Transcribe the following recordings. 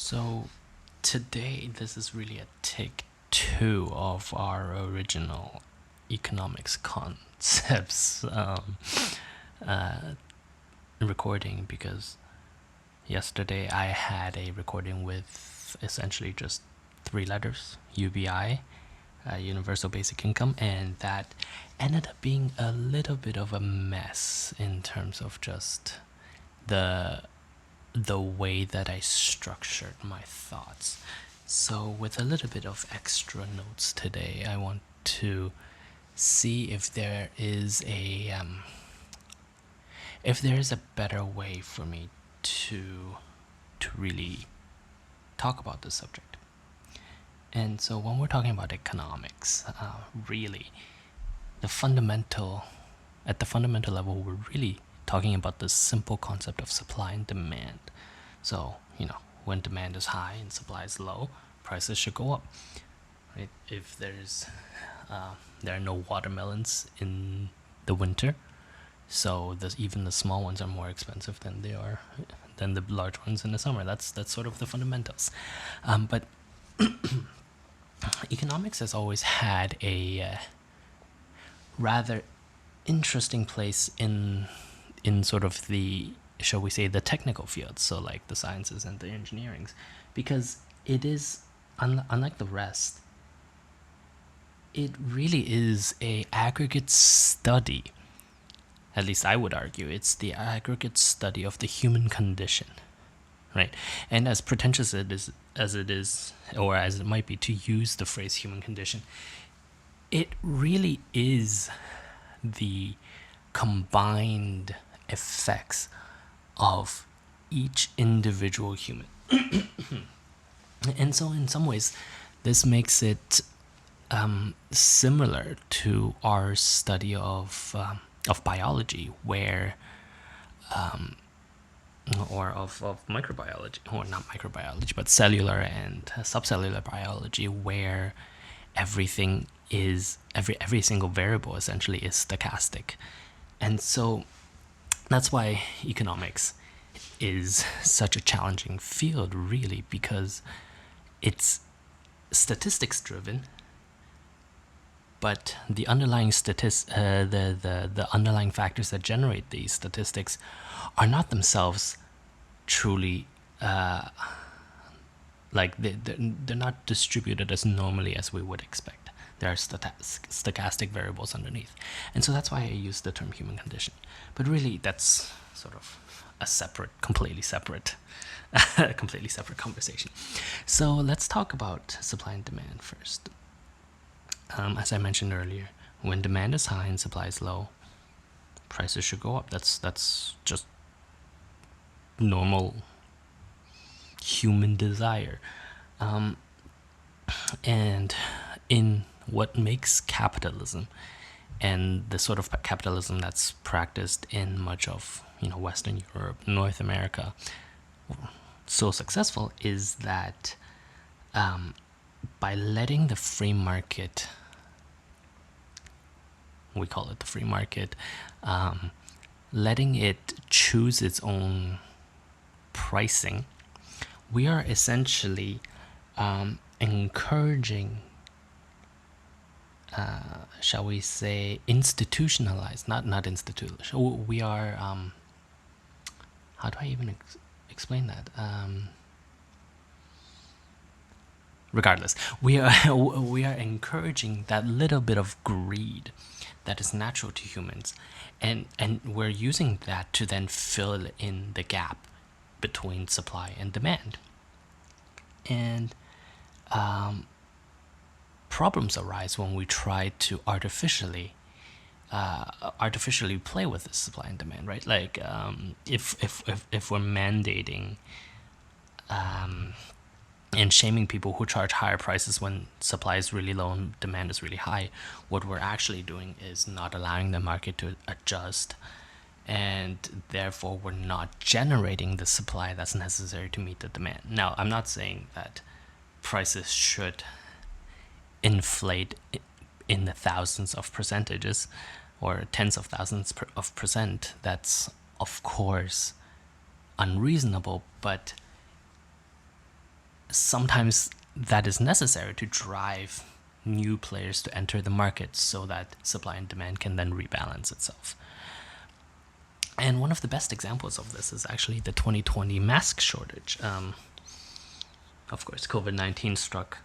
So today, this is really a take two of our original economics concepts uh, recording, because yesterday I had a recording with essentially just three letters, UBI, Universal Basic Income, and that ended up being a little bit of a mess in terms of just the way that I structured my thoughts. So, with a little bit of extra notes today, I want to see if there is a better way for me to really talk about this subject. And so, when we're talking about economics, really, the fundamental at the fundamental level, we're really talking about the simple concept of supply and demand. So, when demand is high and supply is low, prices should go up. Right? If there are no watermelons in the winter, so even the small ones are more expensive than the large ones in the summer. That's sort of the fundamentals. But economics has always had a rather interesting place in sort of the, shall we say, the technical fields, so like the sciences and the engineerings, because it is unlike the rest, it really is a aggregate study. At least I would argue it's the aggregate study of the human condition, right? And as pretentious as it is, or as it might be to use the phrase human condition, it really is the combined effects of each individual human. And so, in some ways, this makes it similar to our study of biology, where or of microbiology, or not microbiology, but cellular and subcellular biology, where everything is every single variable essentially is stochastic. And so that's why economics is such a challenging field, really, because it's statistics driven, but the underlying the underlying factors that generate these statistics are not themselves truly like they're not distributed as normally as we would expect. There are stochastic variables underneath, and so that's why I use the term human condition. But really, that's sort of a completely separate conversation. So let's talk about supply and demand first. As I mentioned earlier, when demand is high and supply is low, prices should go up. That's just normal human desire. And in what makes capitalism, and the sort of capitalism that's practiced in much of Western Europe, North America, so successful, is that by letting the free market, we call it the free market, letting it choose its own pricing, we are essentially encouraging, shall we say, institutionalized, not institutionalized. We are, how do I even explain that? Regardless, we are encouraging that little bit of greed that is natural to humans, and we're using that to then fill in the gap between supply and demand. And problems arise when we try to artificially play with the supply and demand, right? Like if we're mandating and shaming people who charge higher prices when supply is really low and demand is really high, what we're actually doing is not allowing the market to adjust, and therefore we're not generating the supply that's necessary to meet the demand. Now, I'm not saying that prices should inflate in the thousands of percentages or tens of thousands of percent. That's, of course, unreasonable, but sometimes that is necessary to drive new players to enter the market so that supply and demand can then rebalance itself. And one of the best examples of this is actually the 2020 mask shortage. Of course, COVID-19 struck,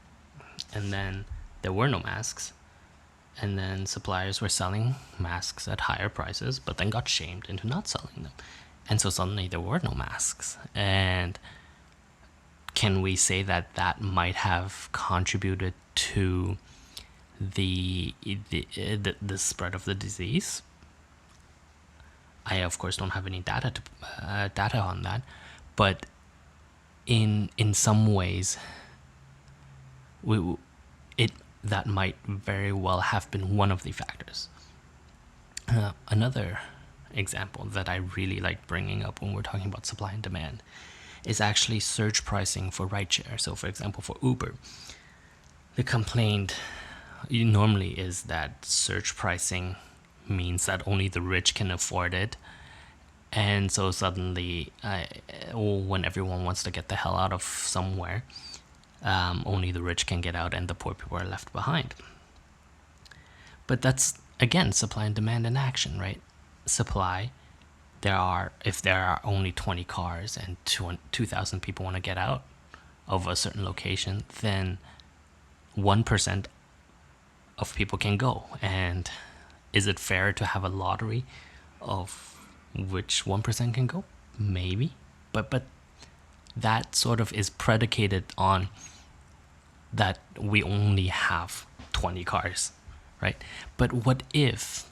and then there were no masks, and then suppliers were selling masks at higher prices, but then got shamed into not selling them. And so suddenly there were no masks. And can we say that that might have contributed to the spread of the disease? I of course don't have any data on that, but in some ways, that might very well have been one of the factors. Another example that I really like bringing up when we're talking about supply and demand is actually surge pricing for rideshare. So, for example, for Uber, the complaint normally is that surge pricing means that only the rich can afford it. And so suddenly, when everyone wants to get the hell out of somewhere, only the rich can get out and the poor people are left behind. But that's, again, supply and demand in action, right? Supply, if there are only 20 cars and 2,000 people want to get out of a certain location, then 1% of people can go. And is it fair to have a lottery of which 1% can go? Maybe. But that sort of is predicated on that we only have 20 cars, right? But what if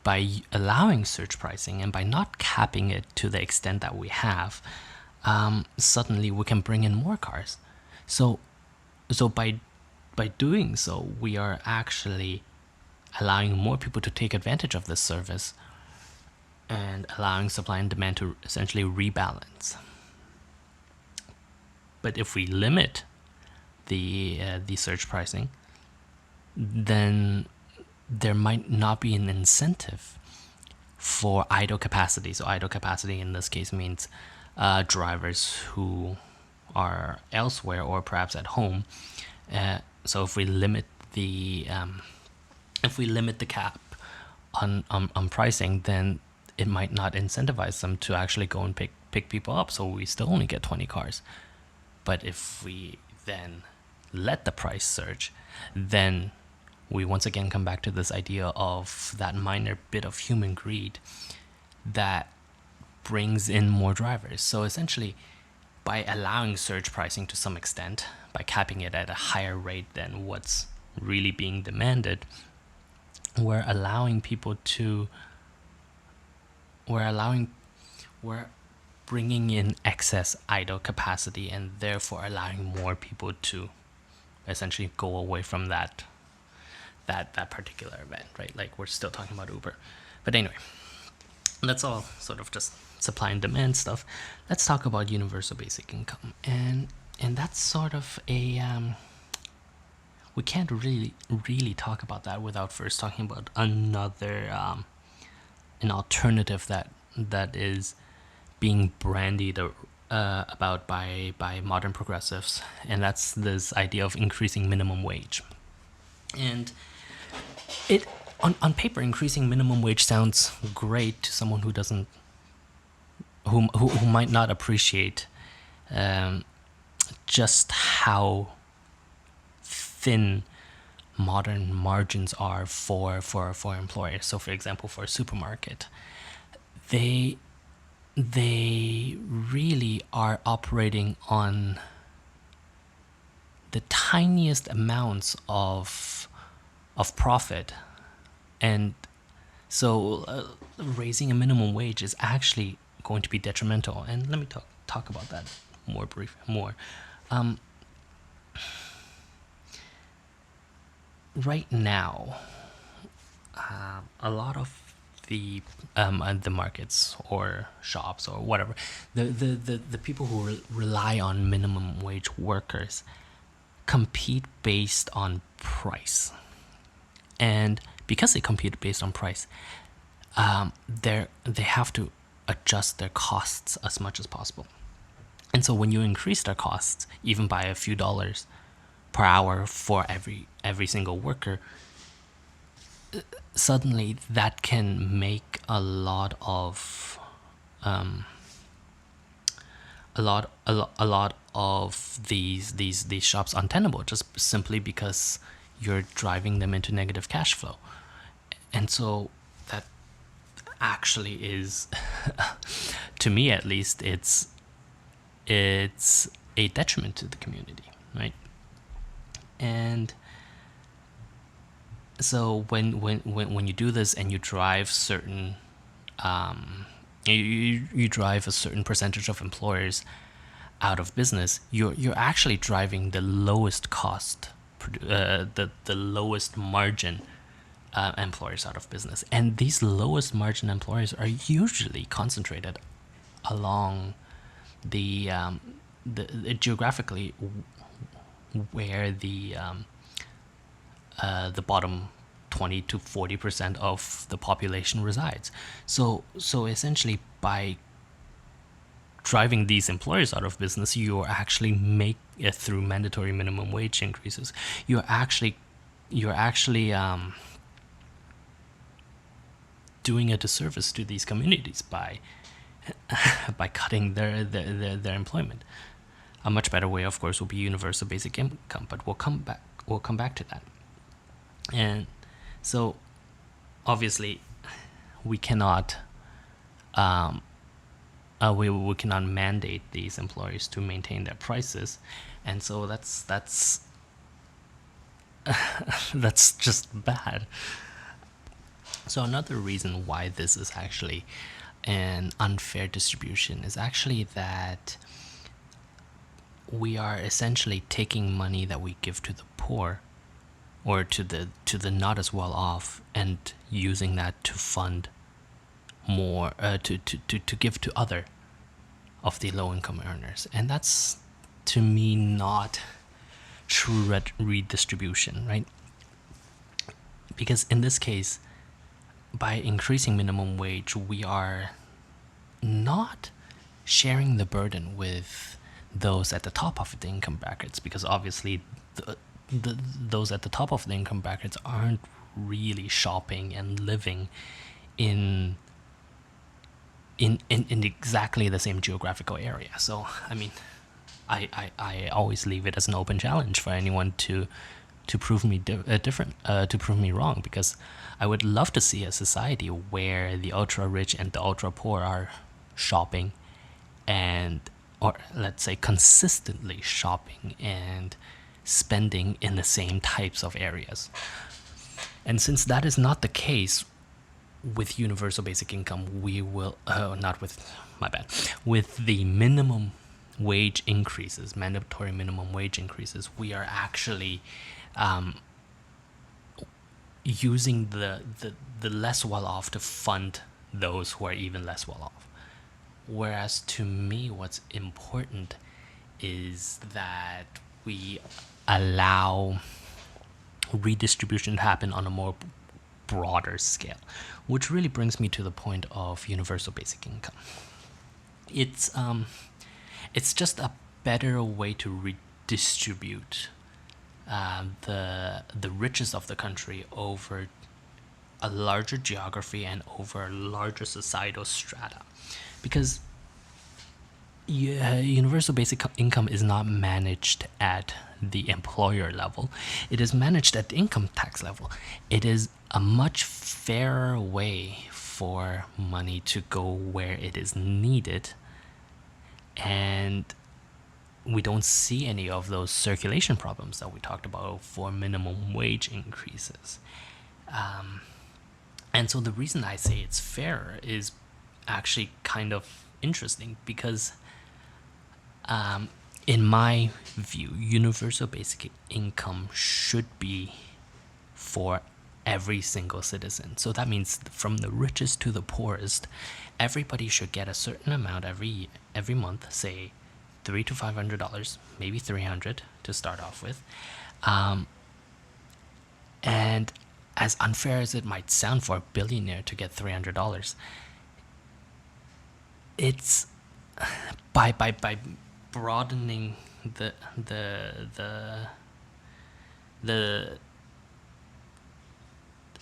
by allowing surge pricing and by not capping it to the extent that we have, suddenly we can bring in more cars? So by doing so, we are actually allowing more people to take advantage of this service and allowing supply and demand to essentially rebalance. But if we limit the surge pricing, then there might not be an incentive for idle capacity. So idle capacity in this case means drivers who are elsewhere or perhaps at home. So if we limit the cap on pricing, then it might not incentivize them to actually go and pick people up. So we still only get 20 cars. But if we then let the price surge, then we once again come back to this idea of that minor bit of human greed that brings in more drivers. So essentially, by allowing surge pricing to some extent, by capping it at a higher rate than what's really being demanded, we're bringing in excess idle capacity and therefore allowing more people to essentially go away from that particular event, right? Like, we're still talking about Uber. But anyway, that's all sort of just supply and demand stuff. Let's talk about universal basic income. And that's sort of a we can't really talk about that without first talking about another an alternative that is being brandied about by modern progressives, and that's this idea of increasing minimum wage. And it on paper, increasing minimum wage sounds great to someone who might not appreciate just how thin modern margins are for employers. So, for example, for a supermarket, they really are operating on the tiniest amounts of profit, and so raising a minimum wage is actually going to be detrimental. And let me talk about that more. Right now, a lot of the markets or shops or whatever, the people who rely on minimum wage workers compete based on price, and because they compete based on price, they have to adjust their costs as much as possible. And so when you increase their costs, even by a few dollars per hour for every single worker, suddenly that can make a lot of these shops untenable, just simply because you're driving them into negative cash flow. And so that actually is, to me at least, it's a detriment to the community, right? And so when you do this and you drive certain you drive a certain percentage of employers out of business, you're actually driving the lowest cost, the lowest margin employers out of business. And these lowest margin employers are usually concentrated along the geographically where the bottom 20 to 40% of the population resides. So essentially, by driving these employers out of business, you're actually through mandatory minimum wage increases, you're actually doing a disservice to these communities by cutting their employment. A much better way, of course, will be universal basic income, but we'll come back to that. And so obviously we cannot we cannot mandate these employers to maintain their prices, and so that's that's just bad. So another reason why this is actually an unfair distribution is actually that we are essentially taking money that we give to the poor or to the not as well off and using that to fund more to give to other of the low income earners. And that's, to me, not true redistribution, right? Because in this case, by increasing minimum wage, we are not sharing the burden with those at the top of the income brackets, because obviously those at the top of the income brackets aren't really shopping and living in exactly the same geographical area. So I mean, I always leave it as an open challenge for anyone to prove me different, to prove me wrong, because I would love to see a society where the ultra rich and the ultra poor are shopping or let's say consistently shopping and spending in the same types of areas. And since that is not the case with universal basic income, we will with the minimum wage increases, mandatory minimum wage increases, we are actually using the less well off to fund those who are even less well off. Whereas to me, what's important is that we allow redistribution to happen on a more broader scale, which really brings me to the point of universal basic income. It's just a better way to redistribute the riches of the country over a larger geography and over larger societal strata, because universal basic income is not managed at the employer level. It is managed at the income tax level. It is a much fairer way for money to go where it is needed, and we don't see any of those circulation problems that we talked about for minimum wage increases. And so the reason I say it's fair is actually kind of interesting, because in my view, universal basic income should be for every single citizen. So that means from the richest to the poorest, everybody should get a certain amount every month, say $300 to $500, maybe $300 to start off with. And as unfair as it might sound for a billionaire to get $300, it's by broadening the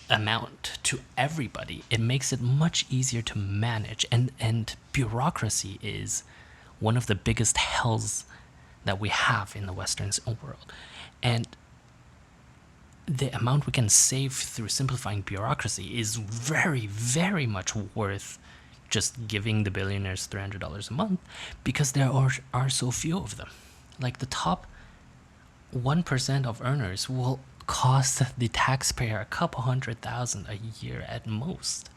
amount to everybody, it makes it much easier to manage. And bureaucracy is one of the biggest hells that we have in the Western world. And the amount we can save through simplifying bureaucracy is very, very much worth just giving the billionaires $300 a month, because there are so few of them. Like the top 1% of earners will cost the taxpayer a couple $100,000 a year at most.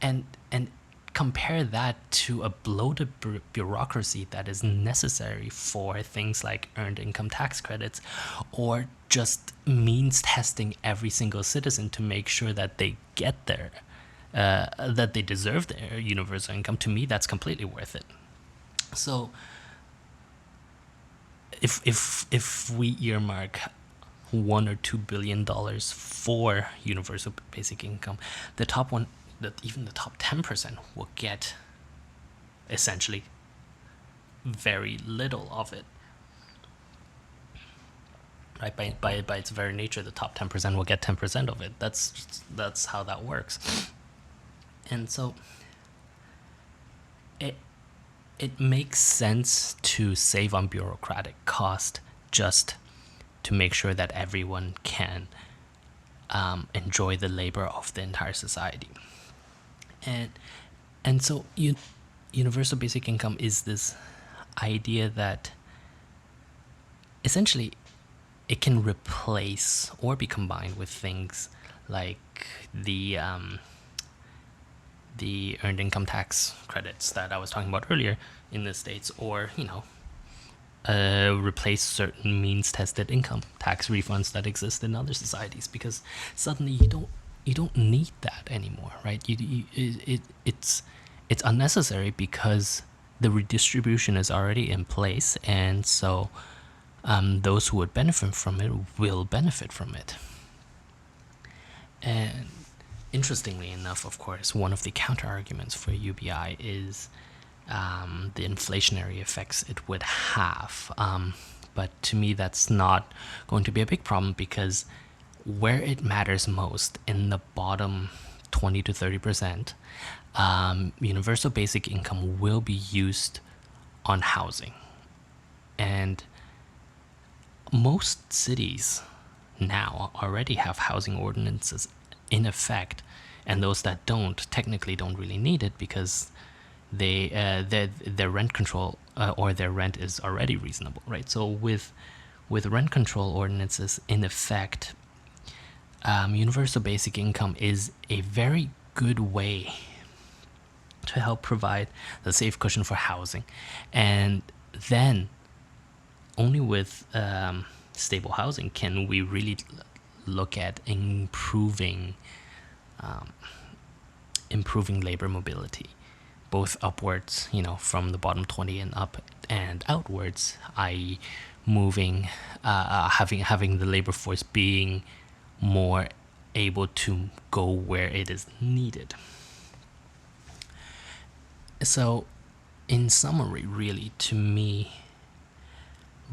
And compare that to a bloated bureaucracy that is necessary for things like earned income tax credits, or just means testing every single citizen to make sure that they get their that they deserve their universal income. To me, that's completely worth it. So if we earmark $1 or $2 billion for universal basic income, the top one, that even the top 10% will get essentially very little of it. Right, by its very nature, the top 10% will get 10% of it. That's how that works. And so it makes sense to save on bureaucratic cost just to make sure that everyone can enjoy the labor of the entire society. And so universal basic income is this idea that essentially it can replace or be combined with things like the earned income tax credits that I was talking about earlier in the States, or replace certain means-tested income tax refunds that exist in other societies, because suddenly you don't need that anymore, right? It's unnecessary because the redistribution is already in place, and so those who would benefit from it will benefit from it. And interestingly enough, of course, one of the counter arguments for UBI is the inflationary effects it would have. But to me, that's not going to be a big problem, because where it matters most, in the bottom 20 to 30%, universal basic income will be used on housing. And most cities now already have housing ordinances in effect, and those that don't technically don't really need it, because their rent control or their rent is already reasonable, right? So with rent control ordinances in effect, universal basic income is a very good way to help provide the safe cushion for housing. And then only with stable housing can we really look at improving labor mobility, both upwards, from the bottom 20 and up, and outwards, i.e. moving, having the labor force being more able to go where it is needed. So, in summary, really, to me,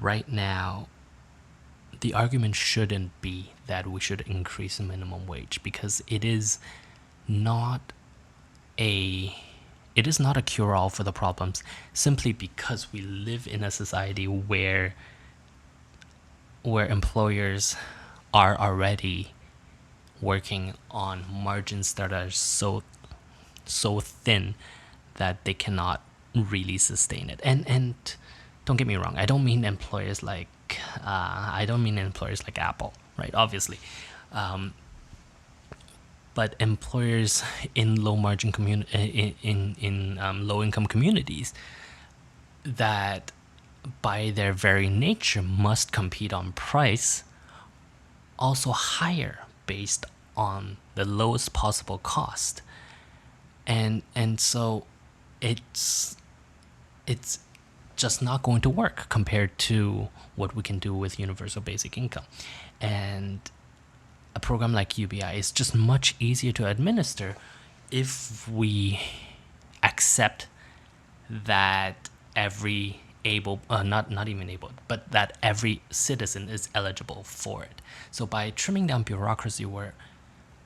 right now, the argument shouldn't be that we should increase the minimum wage, because it is not a cure-all for the problems, simply because we live in a society where employers are already working on margins that are so thin that they cannot really sustain it. And don't get me wrong, I don't mean employers like Apple, right? Obviously, but employers in low margin in low income communities that, by their very nature, must compete on price, also hire based on the lowest possible cost, and so it's just not going to work compared to what we can do with universal basic income. And a program like UBI is just much easier to administer if we accept that every able, not even able, but that every citizen is eligible for it. So by trimming down bureaucracy, we're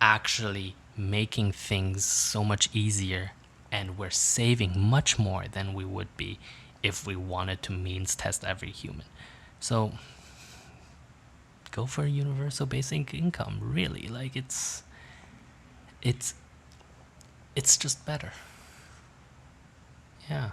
actually making things so much easier, and we're saving much more than we would be if we wanted to means test every human. So go for universal basic income, really. Like it's just better. Yeah.